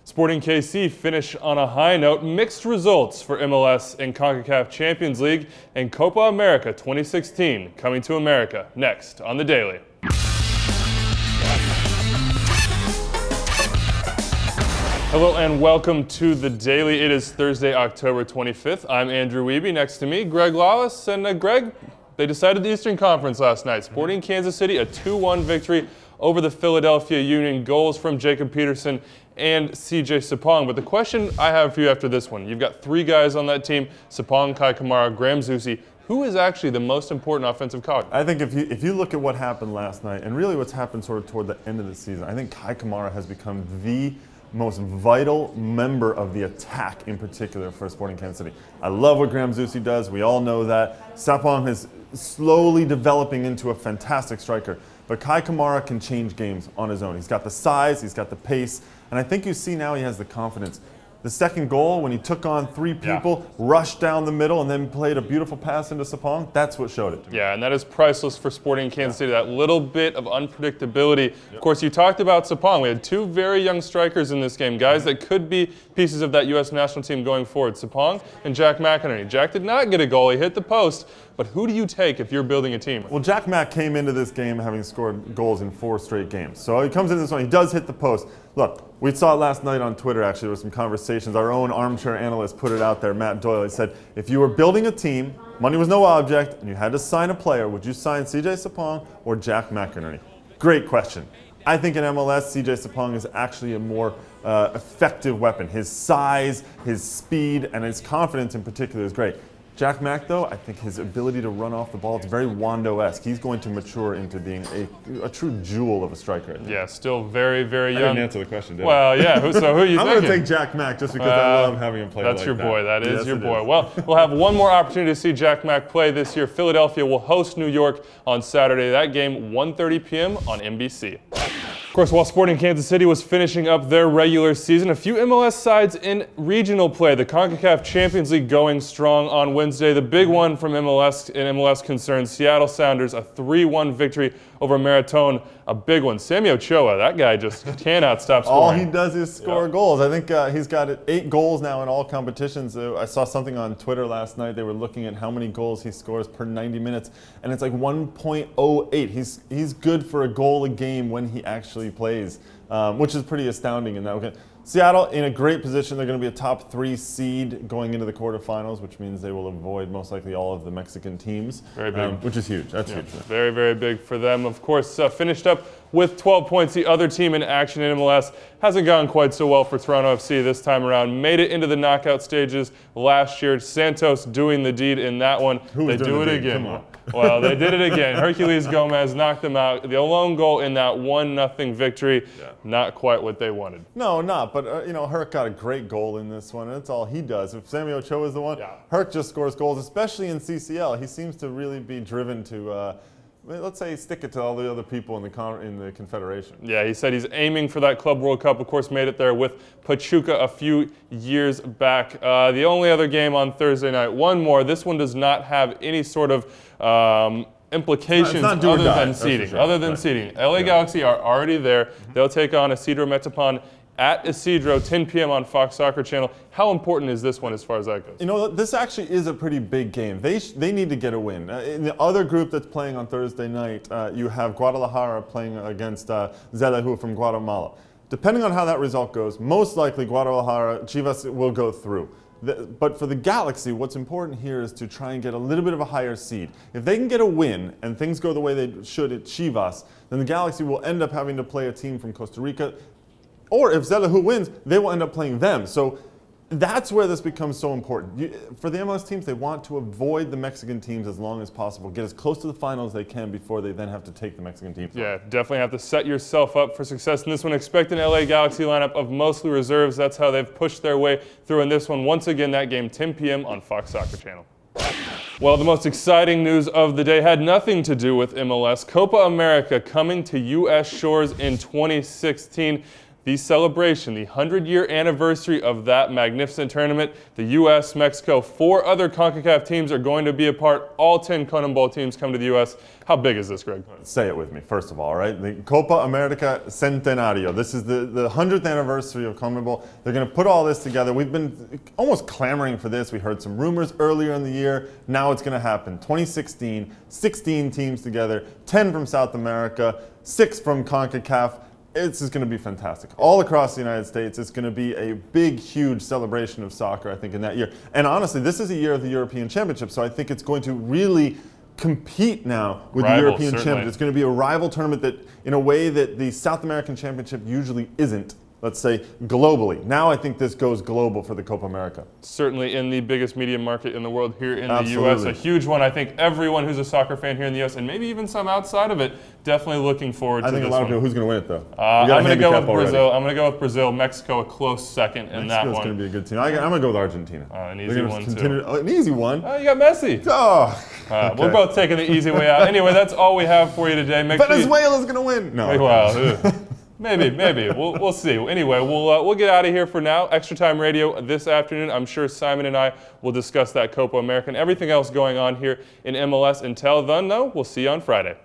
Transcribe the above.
Sporting KC finish on a high note. Mixed results for MLS in CONCACAF Champions League and Copa America 2016 coming to America next on The Daily. Hello and welcome to The Daily. It is Thursday, October 25th. I'm Andrew Wiebe. Next to me, Greg Lalas. And Greg, they decided the Eastern Conference last night. Sporting Kansas City, a 2-1 victory over the Philadelphia Union. Goals from Jacob Peterson and CJ Sapong. But the question I have for you after this one, you've got three guys on that team, Sapong, Kamara, Graham Zusi. Who is actually the most important offensive cog? I think if you look at what happened last night, and really what's happened sort of toward the end of the season, I think Kamara has become the most vital member of the attack in particular for Sporting Kansas City. I love what Graham Zusi does. We all know that. Sapong is slowly developing into a fantastic striker. But Kamara can change games on his own. He's got the size, he's got the pace, and I think you see now he has the confidence. The second goal, when he took on three people, rushed down the middle, and then played a beautiful pass into Sapong, that's what showed it to me. Yeah, and that is priceless for Sporting Kansas City, that little bit of unpredictability. Of course, you talked about Sapong. We had two very young strikers in this game, guys that could be pieces of that U.S. national team going forward, Sapong and Jack Mcinerney. Jack did not get a goal. He hit the post. But who do you take if you're building a team? Well, Jack Mack came into this game having scored goals in 4 straight games. So he comes into this one, he does hit the post. Look, we saw it last night on Twitter, actually. There were some conversations. Our own armchair analyst put it out there, Matt Doyle. He said, if you were building a team, money was no object, and you had to sign a player, would you sign CJ Sapong or Jack McInerney? Great question. I think in MLS, CJ Sapong is actually a more effective weapon. His size, his speed, and his confidence in particular is great. Jack Mack, though, I think his ability to run off the ball, it's very Wando-esque. He's going to mature into being a true jewel of a striker. Yeah, still very, very young. I didn't answer the question, did I? Well, yeah, so who are you I'm thinking? going to take Jack Mack just because I love having him play like that. That's your boy. That is your boy. Well, we'll have one more opportunity to see Jack Mack play this year. Philadelphia will host New York on Saturday. That game, 1:30 p.m. on NBC. Of course, while Sporting Kansas City was finishing up their regular season, a few MLS sides in regional play. The CONCACAF Champions League going strong on Wednesday. The big one from MLS concerns Seattle Sounders, a 3-1 victory over Marathon. A big one. Sammy Ochoa, that guy just cannot stop scoring. All he does is score goals. I think he's got 8 goals now in all competitions. I saw something on Twitter last night. They were looking at how many goals he scores per 90 minutes, and it's like 1.08. He's good for a goal a game when he actually plays, which is pretty astounding in that. Okay. Seattle in a great position. They're going to be a top 3 seed going into the quarterfinals, which means they will avoid most likely all of the Mexican teams. Very big. Which is huge. That's huge. Very, very big for them. Of course, finished up with 12 points. The other team in action in MLS hasn't gone quite so well for Toronto FC this time around. Made it into the knockout stages last year. Santos doing the deed in that one. They do it again. Come on. Well, they did it again. Herculez Gomez knocked them out. The lone goal in that 1-0 victory, not quite what they wanted. No, not. But, you know, Herc got a great goal in this one, and that's all he does. If Sammy Ochoa is the one, Herc just scores goals, especially in CCL. He seems to really be driven to, let's say, stick it to all the other people in the Confederation. Yeah, he said he's aiming for that Club World Cup. Of course, made it there with Pachuca a few years back. The only other game on Thursday night, one more. This one does not have any sort of implications other than seeding. Seeding. LA Galaxy are already there. They'll take on Isidro Metapan at Isidro, 10 p.m. on Fox Soccer Channel. How important is this one as far as that goes? You know, this actually is a pretty big game. They need to get a win. In the other group that's playing on Thursday night, you have Guadalajara playing against Xelajú from Guatemala. Depending on how that result goes, most likely Guadalajara, Chivas will go through. But for the Galaxy, what's important here is to try and get a little bit of a higher seed. If they can get a win and things go the way they should at Chivas, then the Galaxy will end up having to play a team from Costa Rica. Or if Xelajú wins, they will end up playing them. So that's where this becomes so important. For the MLS teams, they want to avoid the Mexican teams as long as possible, get as close to the final as they can before they then have to take the Mexican teams. Yeah, definitely have to set yourself up for success in this one. Expect an LA Galaxy lineup of mostly reserves. That's how they've pushed their way through in this one. Once again, that game 10 p.m. on Fox Soccer Channel. Well, the most exciting news of the day had nothing to do with MLS. Copa America coming to U.S. shores in 2016. the celebration, the 100-year anniversary of that magnificent tournament. The U.S., Mexico, 4 other CONCACAF teams are going to be a part. All 10 CONMEBOL teams come to the U.S. How big is this, Greg? Say it with me, first of all, right? The Copa America Centenario. This is the 100th anniversary of CONMEBOL. They're going to put all this together. We've been almost clamoring for this. We heard some rumors earlier in the year. Now it's going to happen. 2016, 16 teams together, 10 from South America, 6 from CONCACAF. This is going to be fantastic. All across the United States, it's going to be a big, huge celebration of soccer, I think, in that year. And honestly, this is a year of the European Championship, so I think it's going to really compete now with the European Championship. It's going to be a rival tournament that, in a way that the South American Championship usually isn't. Let's say globally. Now I think this goes global for the Copa America. Certainly in the biggest media market in the world here in the U.S. A huge one. I think everyone who's a soccer fan here in the U.S. and maybe even some outside of it, definitely looking forward to this one. I think a lot of people, who's going to win it though? I'm going to go with Brazil. I'm going to go with Brazil. Mexico a close second in that one. Mexico's going to be a good team. I'm going to go with Argentina. An easy one too. An easy one? You got Messi. Oh. Okay. We're both taking the easy way out. Anyway, that's all we have for you today. Venezuela's going to win. No. Well, maybe. We'll see. Anyway, we'll get out of here for now. Extra Time Radio this afternoon. I'm sure Simon and I will discuss that Copa America and everything else going on here in MLS. Until then, though, we'll see you on Friday.